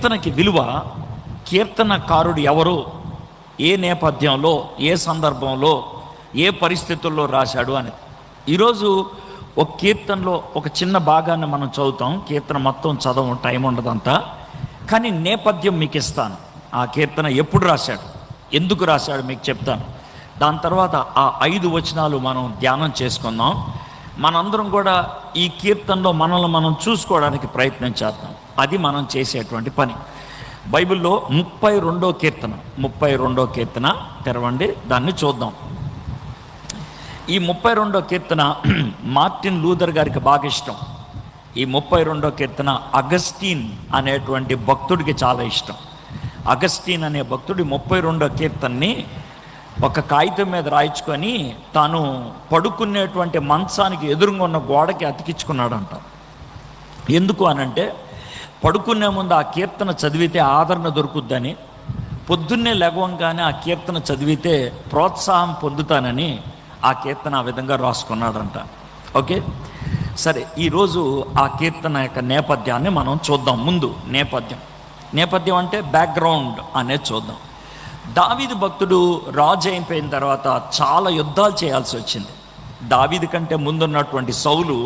కీర్తనకి విలువ, కీర్తనకారుడు ఎవరు, ఏ నేపథ్యంలో, ఏ సందర్భంలో, ఏ పరిస్థితుల్లో రాశాడు అనేది. ఈరోజు ఒక కీర్తనలో ఒక చిన్న భాగాన్ని మనం చదువుతాం. కీర్తన మొత్తం చదవం, టైం ఉండదంతా. కానీ నేపథ్యం మీకు ఇస్తాను. ఆ కీర్తన ఎప్పుడు రాశాడు, ఎందుకు రాశాడు మీకు చెప్తాను. దాని తర్వాత ఆ 5 వచనాలు మనం ధ్యానం చేసుకుందాం. మనందరం కూడా ఈ కీర్తనలో మనల్ని మనం చూసుకోవడానికి ప్రయత్నం చేద్దాం. అది మనం చేసేటువంటి పని. బైబిల్లో 32వ కీర్తన తెరవండి, దాన్ని చూద్దాం. ఈ 32వ కీర్తన మార్టిన్ లూథర్ గారికి బాగా ఇష్టం. ఈ 32వ కీర్తన అగస్టీన్ అనేటువంటి భక్తుడికి చాలా ఇష్టం. అగస్టీన్ అనే భక్తుడి 32వ కీర్తనని ఒక కాగితం మీద రాయించుకొని తాను పడుకునేటువంటి మంచానికి ఎదురుగా ఉన్న గోడకి అతికించుకున్నాడంట. ఎందుకు అనంటే, పడుకునే ముందు ఆ కీర్తన చదివితే ఆదరణ దొరుకుద్దని, పొద్దున్నే లేవగానే ఆ కీర్తన చదివితే ప్రోత్సాహం పొందుతానని ఆ కీర్తన ఆ విధంగా రాసుకున్నాడంట. ఓకే, సరే, ఈరోజు ఆ కీర్తన యొక్క నేపథ్యాన్ని మనం చూద్దాం. ముందు నేపథ్యం అంటే బ్యాక్గ్రౌండ్ అనేది చూద్దాం. దావీదు భక్తుడు రాజు అయిపోయిన తర్వాత చాలా యుద్ధాలు చేయాల్సి వచ్చింది. దావీదు కంటే ముందున్నటువంటి సౌలు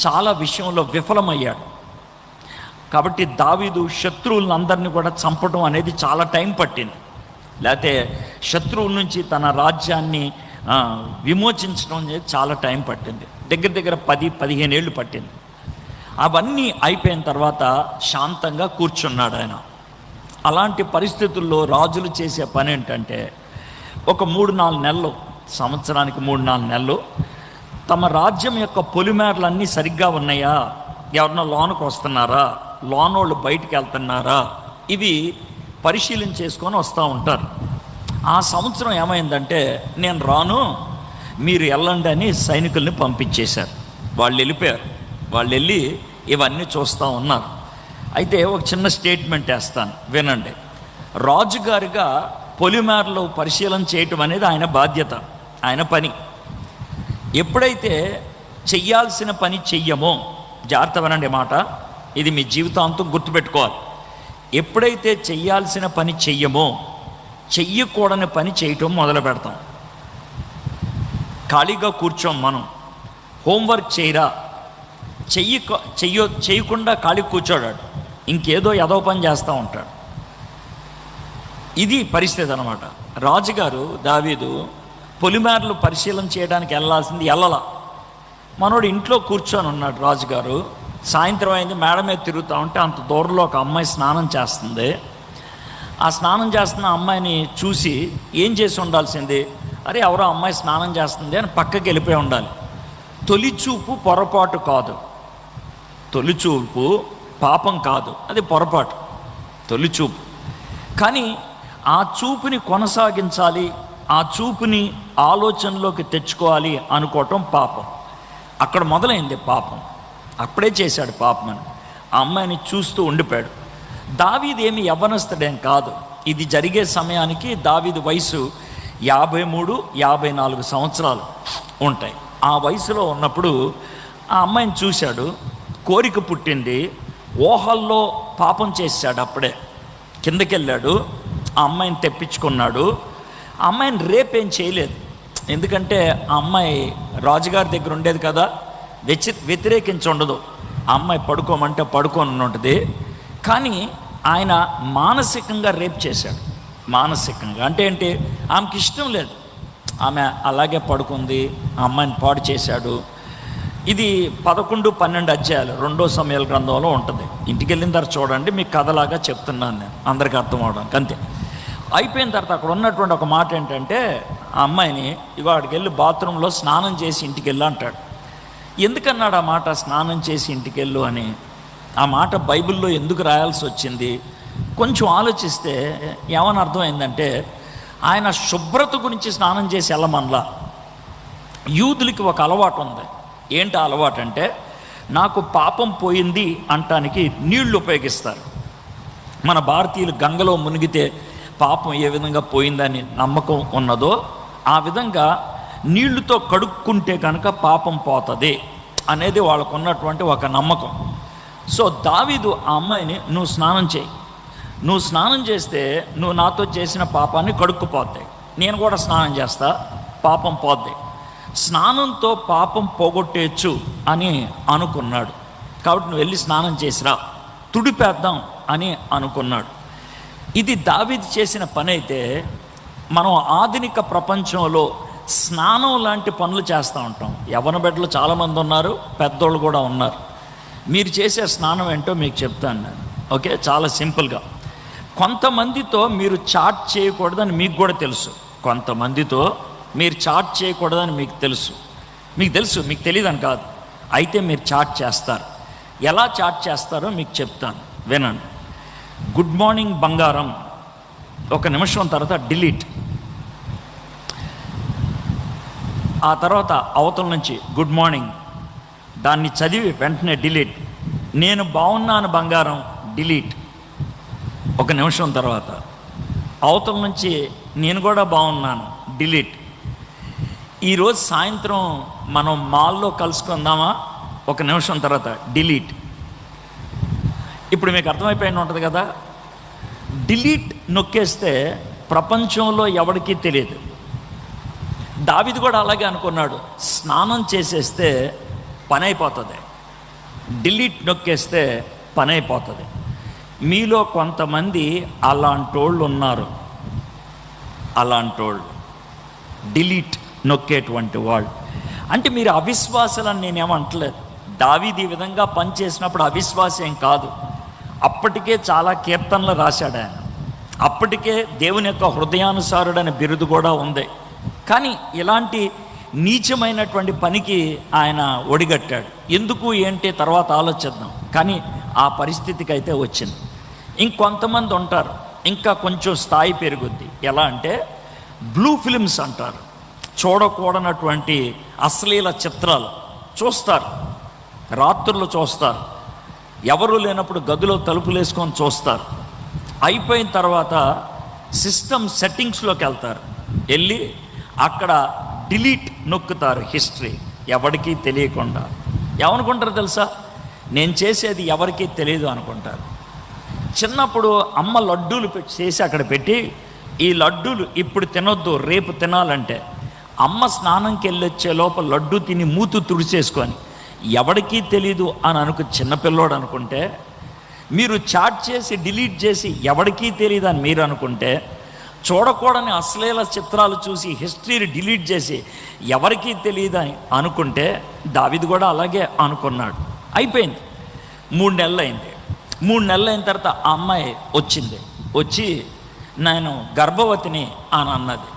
చాలా విషయంలో విఫలమయ్యాడు. కాబట్టి దావీదు శత్రువులందరినీ కూడా చంపడం అనేది చాలా టైం పట్టింది. లేకపోతే శత్రువుల నుంచి తన రాజ్యాన్ని విమోచించడం అనేది చాలా టైం పట్టింది. దగ్గర 10-15 ఏళ్ళు పట్టింది. అవన్నీ అయిపోయిన తర్వాత శాంతంగా కూర్చున్నాడు ఆయన. అలాంటి పరిస్థితుల్లో రాజులు చేసే పని ఏంటంటే, ఒక 3-4 నెలలు, సంవత్సరానికి 3-4 నెలలు తమ రాజ్యం యొక్క పొలిమేరలన్నీ సరిగ్గా ఉన్నాయా, ఎవరన్నా లోనికి వస్తున్నారా, లోనోళ్ళు బయటికి వెళ్తున్నారా, ఇవి పరిశీలన చేసుకొని వస్తూ ఉంటారు. ఆ సంవత్సరం ఏమైందంటే, నేను రాను, మీరు వెళ్ళండి అని సైనికుల్ని పంపించేశారు. వాళ్ళు వెళ్ళిపోయారు. వాళ్ళు వెళ్ళి ఇవన్నీ చూస్తూ ఉన్నారు. అయితే ఒక చిన్న స్టేట్మెంట్ వేస్తాను, వినండి. రాజుగారిగా పొలిమేరలో పరిశీలన చేయటం అనేది ఆయన బాధ్యత, ఆయన పని. ఎప్పుడైతే చెయ్యాల్సిన పని చెయ్యమో, జాగ్రత్త వినండి మాట, ఇది మీ జీవితాంతం గుర్తుపెట్టుకోవాలి. ఎప్పుడైతే చెయ్యాల్సిన పని చెయ్యమో, చెయ్యకూడని పని చేయటం మొదలు పెడతాం. ఖాళీగా కూర్చోం మనం. హోంవర్క్ చేయరా, చేయకుండా ఖాళీ కూర్చోడాడు, ఇంకేదో ఏదో పని చేస్తూ ఉంటాడు. ఇది పరిస్థితి అన్నమాట. రాజుగారు దావీదు పొలిమేరలు పరిశీలన చేయడానికి వెళ్ళాల్సింది వెళ్ళలా. మనోడు ఇంట్లో కూర్చొని ఉన్నాడు. రాజుగారు సాయంత్రం అయింది, మేడ మీద తిరుగుతూ ఉంటే అంత దూరంలో ఒక అమ్మాయి స్నానం చేస్తుంది. ఆ స్నానం చేస్తున్న అమ్మాయిని చూసి ఏం చేసి ఉండాల్సింది, అరే ఎవరో అమ్మాయి స్నానం చేస్తుంది అని పక్కకి వెళ్ళిపోయి ఉండాలి. తొలిచూపు పొరపాటు కాదు, తొలిచూపు పాపం కాదు, అది పొరపాటు, తొలిచూపు. కానీ ఆ చూపుని కొనసాగించాలి, ఆ చూపుని ఆలోచనలోకి తెచ్చుకోవాలి అనుకోవటం పాపం. అక్కడ మొదలైంది పాపం. అప్పుడే చేశాడు పాపం అని. ఆ అమ్మాయిని చూస్తూ ఉండిపోయాడు. దావీదు ఏమి యవ్వనస్తుడేం కాదు. ఇది జరిగే సమయానికి దావీదు వయసు 53-54 సంవత్సరాలు ఉంటాయి. ఆ వయసులో ఉన్నప్పుడు ఆ అమ్మాయిని చూశాడు, కోరిక పుట్టింది, ఊహల్లో పాపం చేశాడు. అప్పుడే కిందకెళ్ళాడు, ఆ అమ్మాయిని తెప్పించుకున్నాడు. ఆ అమ్మాయిని రేపేం చేయలేదు, ఎందుకంటే ఆ అమ్మాయి రాజుగారి దగ్గర ఉండేది కదా, వ్యతిరేకించి ఉండదు. ఆ అమ్మాయి పడుకోమంటే పడుకొని ఉంటుంది. కానీ ఆయన మానసికంగా రేప్ చేశాడు. మానసికంగా అంటే ఏంటి, ఆమెకి ఇష్టం లేదు, ఆమె అలాగే పడుకుంది, ఆ అమ్మాయిని పాడు చేశాడు. ఇది 11-12 అధ్యాయాలు 2వ సమూయేలు గ్రంథంలో ఉంటుంది. ఇంటికి వెళ్ళిన తర్వాత చూడండి, మీకు కథలాగా చెప్తున్నాను నేను, అందరికీ అర్థం అవడానికి అంతే. అయిపోయిన తర్వాత అక్కడ ఉన్నటువంటి ఒక మాట ఏంటంటే, ఆ అమ్మాయిని ఇగో అక్కడికి వెళ్ళి బాత్రూంలో స్నానం చేసి ఇంటికి వెళ్ళు అంటాడు. ఎందుకన్నాడు ఆ మాట, స్నానం చేసి ఇంటికి వెళ్ళు అని? ఆ మాట బైబిల్లో ఎందుకు రాయాల్సి వచ్చింది? కొంచెం ఆలోచిస్తే ఏమని అర్థమైందంటే, ఆయన శుభ్రత గురించి స్నానం చేసి వెళ్ళమనలా. యూదులకి ఒక అలవాటు ఉంది. ఏంటి అలవాటు అంటే, నాకు పాపం పోయింది అంటానికి నీళ్లు ఉపయోగిస్తారు. మన భారతీయులు గంగలో మునిగితే పాపం ఏ విధంగా పోయిందని నమ్మకం ఉన్నదో, ఆ విధంగా నీళ్లతో కడుక్కుంటే కనుక పాపం పోతుంది అనేది వాళ్ళకు ఉన్నటువంటి ఒక నమ్మకం. సో దావీదు ఆ అమ్మాయిని నువ్వు స్నానం చేయి, నువ్వు స్నానం చేస్తే నువ్వు నాతో చేసిన పాపాన్ని కడుక్కుపోతాయి, నేను కూడా స్నానం చేస్తా, పాపం పోద్ది. స్నానంతో పాపం పోగొట్టేయచ్చు అని అనుకున్నాడు. కాబట్టి నువ్వు వెళ్ళి స్నానం చేసిరా, తుడిపేద్దాం అని అనుకున్నాడు. ఇది దావీదు చేసిన పని అయితే, మనం ఆధునిక ప్రపంచంలో స్నానం లాంటి పనులు చేస్తూ ఉంటాం. యవ్వన బిడ్డలు చాలామంది ఉన్నారు, పెద్దోళ్ళు కూడా ఉన్నారు. మీరు చేసే స్నానం ఏంటో మీకు చెప్తాను నేను. ఓకే, చాలా సింపుల్గా. కొంతమందితో మీరు చాట్ చేయకూడదని మీకు కూడా తెలుసు. కొంతమందితో మీరు చాట్ చేయకూడదని మీకు తెలుసు. మీకు తెలియదని కాదు, అయితే మీరు చాట్ చేస్తారు. ఎలా చాట్ చేస్తారో మీకు చెప్తాను, వినండి. గుడ్ మార్నింగ్ బంగారం, ఒక నిమిషం తర్వాత డిలీట్. ఆ తర్వాత అవతల నుంచి గుడ్ మార్నింగ్, దాన్ని చదివి వెంటనే డిలీట్. నేను బాగున్నాను బంగారం, డిలీట్. ఒక నిమిషం తర్వాత అవతల నుంచి నేను కూడా బాగున్నాను, డిలీట్. ఈరోజు సాయంత్రం మనం మాల్లో కలుసుకుందామా, ఒక నిమిషం తర్వాత డిలీట్. ఇప్పుడు మీకు అర్థమైపోయిన ఉంటుంది కదా. డిలీట్ నొక్కేస్తే ప్రపంచంలో ఎవరికీ తెలియదు. దావీదు కూడా అలాగే అనుకున్నాడు, స్నానం చేసేస్తే పని అయిపోతుంది, డిలీట్ నొక్కేస్తే పని అయిపోతుంది. మీలో కొంతమంది అలాంటోళ్ళు ఉన్నారు. అలాంటోళ్ళు డిలీట్ నొక్కేటువంటి వాళ్ళు. అంటే మీరు అవిశ్వాసాలని నేనేమంటలేదు. దావీదు ఈ విధంగా పనిచేసినప్పుడు అవిశ్వాసం కాదు. అప్పటికే చాలా కీర్తనలు రాశాడు ఆయన. అప్పటికే దేవుని యొక్క హృదయానుసారుడైన బిరుదు కూడా ఉంది. కానీ ఇలాంటి నీచమైనటువంటి పనికి ఆయన ఒడిగట్టాడు. ఎందుకు ఏంటి తర్వాత ఆలోచిద్దాం. కానీ ఆ పరిస్థితికి అయితే వచ్చింది. ఇంకొంతమంది ఉంటారు, ఇంకా కొంచెం స్థాయి పెరుగుద్ది. ఎలా అంటే బ్లూ ఫిల్మ్స్ అంటారు. చూడకూడనటువంటి అశ్లీల చిత్రాలు చూస్తారు, రాత్రులు చూస్తారు, ఎవరు లేనప్పుడు గదిలో తలుపులు వేసుకొని చూస్తారు. అయిపోయిన తర్వాత సిస్టమ్ సెట్టింగ్స్లోకి వెళ్తారు. వెళ్ళి అక్కడ డిలీట్ నొక్కుతారు, హిస్టరీ ఎవరికీ తెలియకుండా. ఏమనుకుంటారు తెలుసా, నేను చేసేది ఎవరికీ తెలియదు అనుకుంటారు. చిన్నప్పుడు అమ్మ లడ్డూలు చేసి అక్కడ పెట్టి, ఈ లడ్డూలు ఇప్పుడు తినొద్దు, రేపు తినాలంటే అమ్మ స్నానంకి వెళ్ళొచ్చే లోపల లడ్డూ తిని మూతు తుడిచేసుకొని ఎవరికీ తెలీదు అని చిన్నపిల్లోడు అనుకుంటే, మీరు చాట్ చేసి డిలీట్ చేసి ఎవరికీ తెలియదు అని మీరు అనుకుంటే, చూడకూడని అశ్లీల చిత్రాలు చూసి హిస్టరీని డిలీట్ చేసి ఎవరికీ తెలియదు అని అనుకుంటే, దావీదు కూడా అలాగే అనుకున్నాడు. అయిపోయింది. 3 నెలలు అయింది. 3 నెలలు అయిన తర్వాత ఆ అమ్మాయి వచ్చి నేను గర్భవతిని అని అన్నది.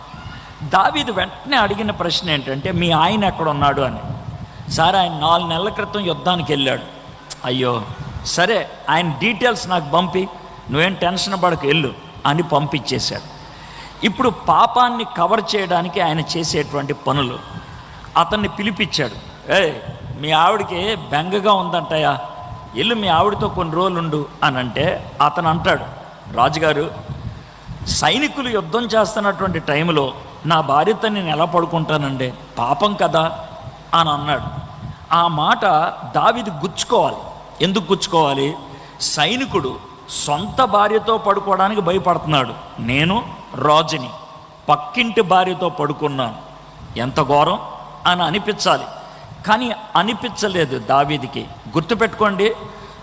దావీదు వెంటనే అడిగిన ప్రశ్న ఏంటంటే, మీ ఆయన ఎక్కడ ఉన్నాడు అని. సరే, ఆయన 4 నెలల క్రితం యుద్ధానికి వెళ్ళాడు. అయ్యో సరే, ఆయన డీటెయిల్స్ నాకు పంపి, నువ్వేం టెన్షన్ పడకు, వెళ్ళు అని పంపించేశాడు. ఇప్పుడు పాపాన్ని కవర్ చేయడానికి ఆయన చేసేటువంటి పనులు. అతన్ని పిలిపించాడు. మీ ఆవిడకి బెంగగా ఉందంటయా, వెళ్ళు మీ ఆవిడతో కొన్ని రోజులు ఉండు అని అంటే, అతను అంటాడు, రాజుగారు సైనికులు యుద్ధం చేస్తున్నటువంటి టైంలో నా భార్యతో నేను ఎలా పడుకుంటానండి, పాపం కదా అని అన్నాడు. ఆ మాట దావీదు గుచ్చుకోవాలి. ఎందుకు గుచ్చుకోవాలి? సైనికుడు సొంత భార్యతో పడుకోవడానికి భయపడుతున్నాడు. నేను రాజుని, పక్కింటి భార్యతో పడుకున్నాను, ఎంత ఘోరం అని అనిపించాలి. కానీ అనిపించలేదు దావీదుకి. గుర్తుపెట్టుకోండి,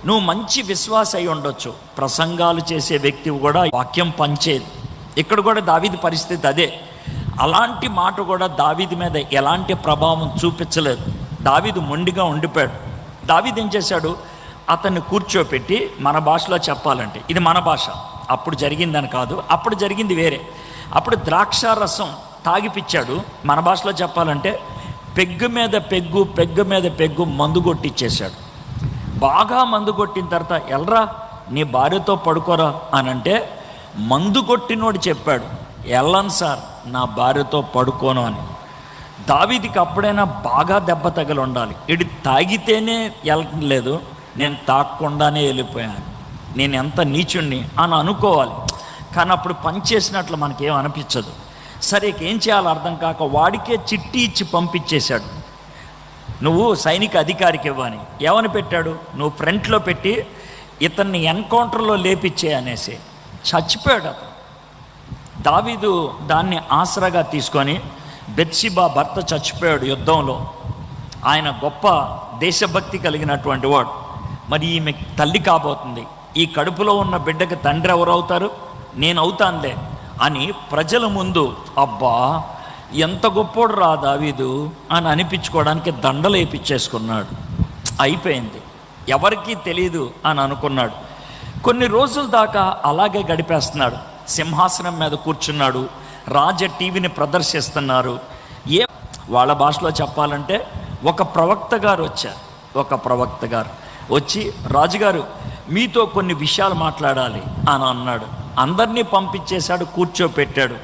నువ్వు మంచి విశ్వాస అయి ఉండొచ్చు, ప్రసంగాలు చేసే వ్యక్తివి కూడా వాక్యం పంచేది. ఇక్కడ కూడా దావీదు పరిస్థితి అదే. అలాంటి మాట కూడా దావీదు మీద ఎలాంటి ప్రభావం చూపించలేదు. దావీదు మొండిగా ఉండిపోయాడు. దావీదు ఏం చేశాడు, అతన్ని కూర్చోపెట్టి, మన భాషలో చెప్పాలంటే ఇది మన భాష, అప్పుడు జరిగిందని కాదు, అప్పుడు జరిగింది వేరే. అప్పుడు ద్రాక్షారసం తాగిపిచ్చాడు. మన భాషలో చెప్పాలంటే పెగ్గు మీద పెగ్గు, పెగ్గు మీద పెగ్గు మందు కొట్టిచ్చేశాడు. బాగా మందు కొట్టిన తర్వాత, ఎల్రా నీ భార్యతో పడుకోరా అని అంటే, మందు కొట్టినోడు చెప్పాడు, వెళ్ళను సార్, నా భార్యతో పడుకోను అని. దావీదుకి అప్పుడైనా బాగా దెబ్బ తగిలి ఉండాలి. ఇటు తాగితేనే వెళ్ళలేదు, నేను తాగకుండానే వెళ్ళిపోయాను, నేను ఎంత నీచుణ్ణి అని అనుకోవాలి. కానీ అప్పుడు పనిచేసినట్లు మనకేం అనిపించదు. సరే, ఏం చేయాలో అర్థం కాక వాడికే చిట్టి ఇచ్చి పంపించేశాడు. నువ్వు సైనిక అధికారికి ఇవ్వని. ఏమని పెట్టాడు, నువ్వు ఫ్రంట్లో పెట్టి ఇతన్ని ఎన్కౌంటర్లో లేపిచ్చే అనేసి. చచ్చిపోయాడు అతను. దావీదు దాన్ని ఆసరాగా తీసుకొని, బెత్షెబా భర్త చచ్చిపోయాడు యుద్ధంలో, ఆయన గొప్ప దేశభక్తి కలిగినటువంటి వాడు, మరి ఈమె తల్లి కాబోతుంది, ఈ కడుపులో ఉన్న బిడ్డకి తండ్రి ఎవరు అవుతారు, నేను అవుతానులే అని ప్రజల ముందు అబ్బా ఎంత గొప్పోడు రా దావీదు అని అనిపించుకోవడానికి దండలు వేయించేసుకున్నాడు. అయిపోయింది, ఎవరికీ తెలియదు అని అనుకున్నాడు. కొన్ని రోజుల దాకా అలాగే గడిపేస్తున్నాడు. సింహాసనం మీద కూర్చున్నాడు, రాజ టీవీని ప్రదర్శిస్తున్నారు. వాళ్ళ భాషలో చెప్పాలంటే ఒక ప్రవక్త గారు వచ్చారు. ఒక ప్రవక్త గారు వచ్చి, రాజుగారు మీతో కొన్ని విషయాలు మాట్లాడాలి అని అన్నాడు. అందరినీ పంపించేశాడు, కూర్చోపెట్టాడు.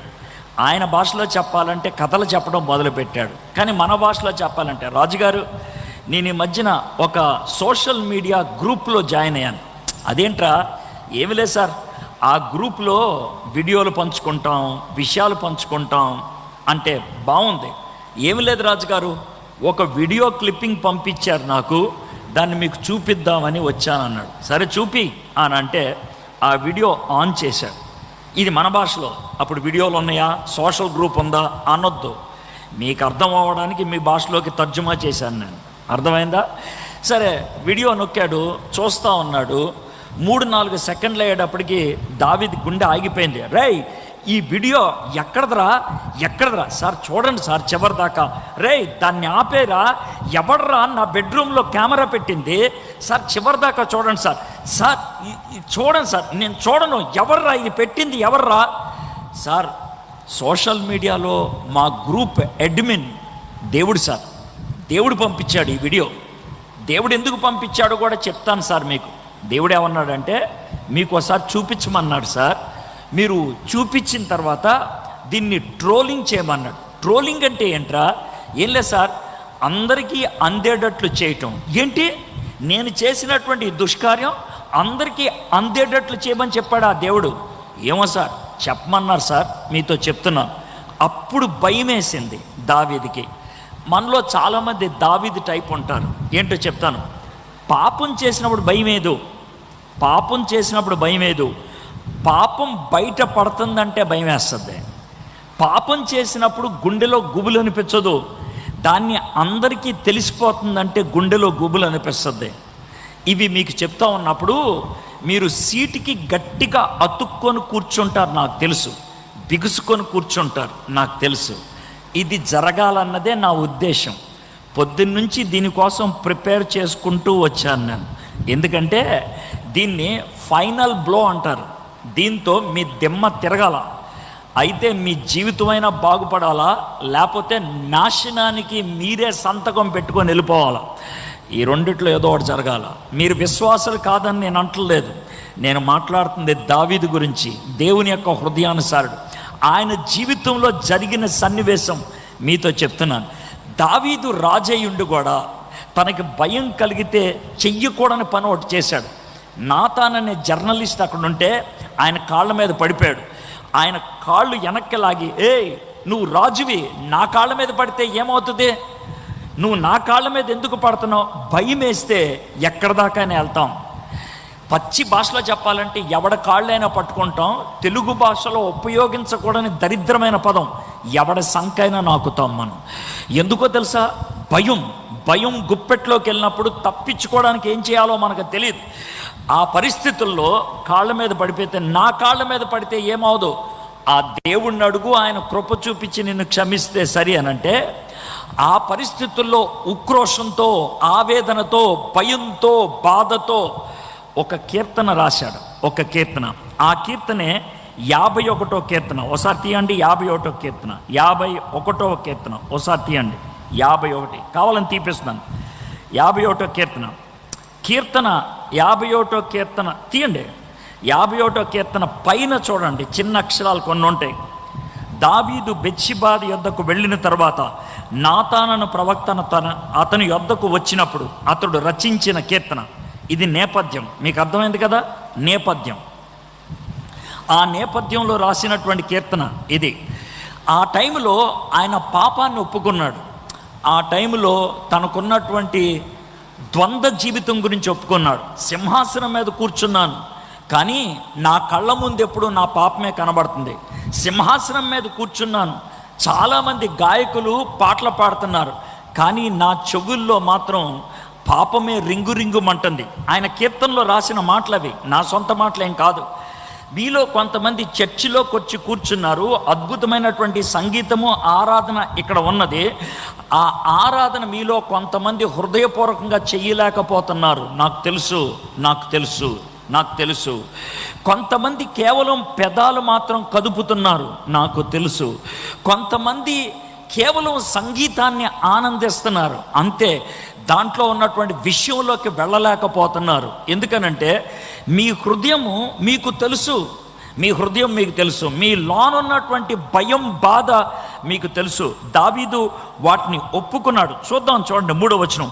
ఆయన భాషలో చెప్పాలంటే కథలు చెప్పడం మొదలుపెట్టాడు. కానీ మన భాషలో చెప్పాలంటే, రాజుగారు నేను ఈ మధ్యన ఒక సోషల్ మీడియా గ్రూప్లో జాయిన్ అయ్యాను. అదేంట్రా? ఏమి లేదు సార్, ఆ గ్రూప్లో వీడియోలు పంచుకుంటాం, విషయాలు పంచుకుంటాం అంటే బాగుంది. ఏమి లేదు రాజుగారు, ఒక వీడియో క్లిప్పింగ్ పంపించారు నాకు, దాన్ని మీకు చూపిద్దామని వచ్చానన్నాడు. సరే చూపి అని అంటే ఆ వీడియో ఆన్ చేశాడు. ఇది మన భాషలో. అప్పుడు వీడియోలు ఉన్నాయా, సోషల్ గ్రూప్ ఉందా అనొద్దు, మీకు అర్థం అవ్వడానికి మీ భాషలోకి తర్జుమా చేశాను నేను. అర్థమైందా? సరే వీడియో నొక్కాడు, చూస్తూ ఉన్నాడు. 3-4 సెకండ్లు అయ్యేటప్పటికి దావీదు గుండె ఆగిపోయింది. రేయ్ ఈ వీడియో ఎక్కడదరా సార్, చూడండి సార్ చివరి దాకా. రేయ్ దాన్ని ఆపేరా, ఎవడరా నా బెడ్రూమ్లో కెమెరా పెట్టింది సార్, చివరి దాకా చూడండి సార్. సార్ చూడండి సార్, నేను చూడను, ఎవర్రా ఇది పెట్టింది, ఎవర్రా సార్? సోషల్ మీడియాలో మా గ్రూప్ అడ్మిన్ దేవుడు సార్, దేవుడు పంపించాడు ఈ వీడియో. దేవుడు ఎందుకు పంపించాడో కూడా చెప్తాను సార్ మీకు. దేవుడు ఏమన్నాడంటే, మీకు ఒకసారి చూపించమన్నాడు సార్, మీరు చూపించిన తర్వాత దీన్ని ట్రోలింగ్ చేయమన్నాడు. ట్రోలింగ్ అంటే ఏంట్రా? ఏం లేదు సార్, అందరికీ అందేటట్లు చేయటం. ఏంటి? నేను చేసినటువంటి దుష్కార్యం అందరికీ అందేటట్లు చేయమని చెప్పాడు ఆ దేవుడు. ఏమో సార్ చెప్పమన్నారు సార్, మీతో చెప్తున్నాను. అప్పుడు భయం వేసింది దావీదుకి. మనలో చాలామంది దావీదు టైప్ ఉంటారు. ఏంటో చెప్తాను. పాపం చేసినప్పుడు భయం ఏదు, పాపం బయట పడుతుందంటే భయం వేస్తుంది. పాపం చేసినప్పుడు గుండెలో గుబులు అనిపించదు, దాన్ని అందరికీ తెలిసిపోతుందంటే గుండెలో గుబులు అనిపిస్తుంది. ఇవి మీకు చెప్తా ఉన్నప్పుడు మీరు సీటుకి గట్టిగా అతుక్కొని కూర్చుంటారు నాకు తెలుసు, బిగుసుకొని కూర్చుంటారు నాకు తెలుసు. ఇది జరగాలన్నదే నా ఉద్దేశం. పొద్దున్నుంచి దీనికోసం ప్రిపేర్ చేసుకుంటూ వచ్చాను నేను. ఎందుకంటే దీన్ని ఫైనల్ బ్లో అంటారు. దీంతో మీ దిమ్మ తిరగాల, అయితే మీ జీవితమైనా బాగుపడాలా, లేకపోతే నాశనానికి మీరే సంతకం పెట్టుకొని వెళ్ళిపోవాలా. ఈ రెండిట్లో ఏదో ఒకటి జరగాల. మీరు విశ్వాసాలు కాదని నేను అంటలేదు, నేను మాట్లాడుతుంది దావీదు గురించి, దేవుని యొక్క హృదయానుసారుడు. ఆయన జీవితంలో జరిగిన సన్నివేశం మీతో చెప్తున్నాను. దావీదు రాజయ్యుండి కూడా తనకి భయం కలిగితే చెయ్యకూడని పని ఒకటి చేశాడు. నాతాన్ అనే జర్నలిస్ట్ అక్కడ ఉంటే ఆయన కాళ్ళ మీద పడిపోయాడు. ఆయన కాళ్ళు వెనక్కి లాగి, నువ్వు రాజువి, నా కాళ్ళ మీద పడితే ఏమవుతుంది, నువ్వు నా కాళ్ళ మీద ఎందుకు పడుతున్నావు, భయం వేస్తే ఎక్కడ దాకానే వెళ్తాం. పచ్చి భాషలో చెప్పాలంటే ఎవడ కాళ్ళైనా పట్టుకుంటాం. తెలుగు భాషలో ఉపయోగించకూడని దరిద్రమైన పదం ఎవడ సంకైనా నాకుతాం మనం. ఎందుకో తెలుసా? భయం గుప్పెట్లోకి వెళ్ళినప్పుడు తప్పించుకోవడానికి ఏం చేయాలో మనకు తెలియదు. ఆ పరిస్థితుల్లో కాళ్ళ మీద పడిపోతే, నా కాళ్ళ మీద పడితే ఏమవుదు, ఆ దేవుణ్ణి అడుగు, ఆయన కృప చూపించి నిన్ను క్షమిస్తే సరి అనంటే, ఆ పరిస్థితుల్లో ఉక్రోషంతో, ఆవేదనతో, భయంతో, బాధతో ఒక కీర్తన రాశాడు. ఒక కీర్తన, ఆ కీర్తనే 51వ కీర్తన. ఒకసారి తీయండి. 51వ కీర్తన, 51వ కీర్తన ఒకసారి తీయండి. 51 కావాలని తీపిస్తున్నాను. 51వ కీర్తన 51వ కీర్తన తీయండి. 51వ కీర్తన పైన చూడండి, చిన్న అక్షరాలు కొన్ని ఉంటాయి. దావీదు బెత్షెబా యొద్దకు వెళ్ళిన తర్వాత నాతాను ప్రవక్తను అతని యొద్దకు వచ్చినప్పుడు అతడు రచించిన కీర్తన. ఇది నేపథ్యం, మీకు అర్థమైంది కదా, నేపథ్యం. ఆ నేపథ్యంలో రాసినటువంటి కీర్తన ఇది. ఆ టైంలో ఆయన పాపాన్ని ఒప్పుకున్నాడు. ఆ టైంలో తనకున్నటువంటి ద్వంద్వ జీవితం గురించి ఒప్పుకున్నాడు. సింహాసనం మీద కూర్చున్నాను, కానీ నా కళ్ళ ముందు ఎప్పుడు నా పాపమే కనబడుతుంది. సింహాసనం మీద కూర్చున్నాను, చాలామంది గాయకులు పాటలు పాడుతున్నారు, కానీ నా చెవుల్లో మాత్రం పాపమే రింగు రింగుమంటుంది. ఆయన కీర్తనలో రాసిన మాటలు అవి, నా సొంత మాటలేం కాదు. మీలో కొంతమంది చర్చిలోకి వచ్చి కూర్చున్నారు, అద్భుతమైనటువంటి సంగీతము ఆరాధన ఇక్కడ ఉన్నది. ఆ ఆరాధన మీలో కొంతమంది హృదయపూర్వకంగా చెయ్యలేకపోతున్నారు. నాకు తెలుసు. కొంతమంది కేవలం పెదాలు మాత్రం కదుపుతున్నారు, నాకు తెలుసు. కొంతమంది కేవలం సంగీతాన్ని ఆనందిస్తున్నారు, అంతే. దాంట్లో ఉన్నటువంటి విషయంలోకి వెళ్ళలేకపోతున్నారు. ఎందుకనంటే మీ హృదయము మీకు తెలుసు, మీ లోనున్నటువంటి భయం, బాధ మీకు తెలుసు. దావీదు వాటిని ఒప్పుకున్నాడు. చూద్దాం, చూడండి 3వ వచనం.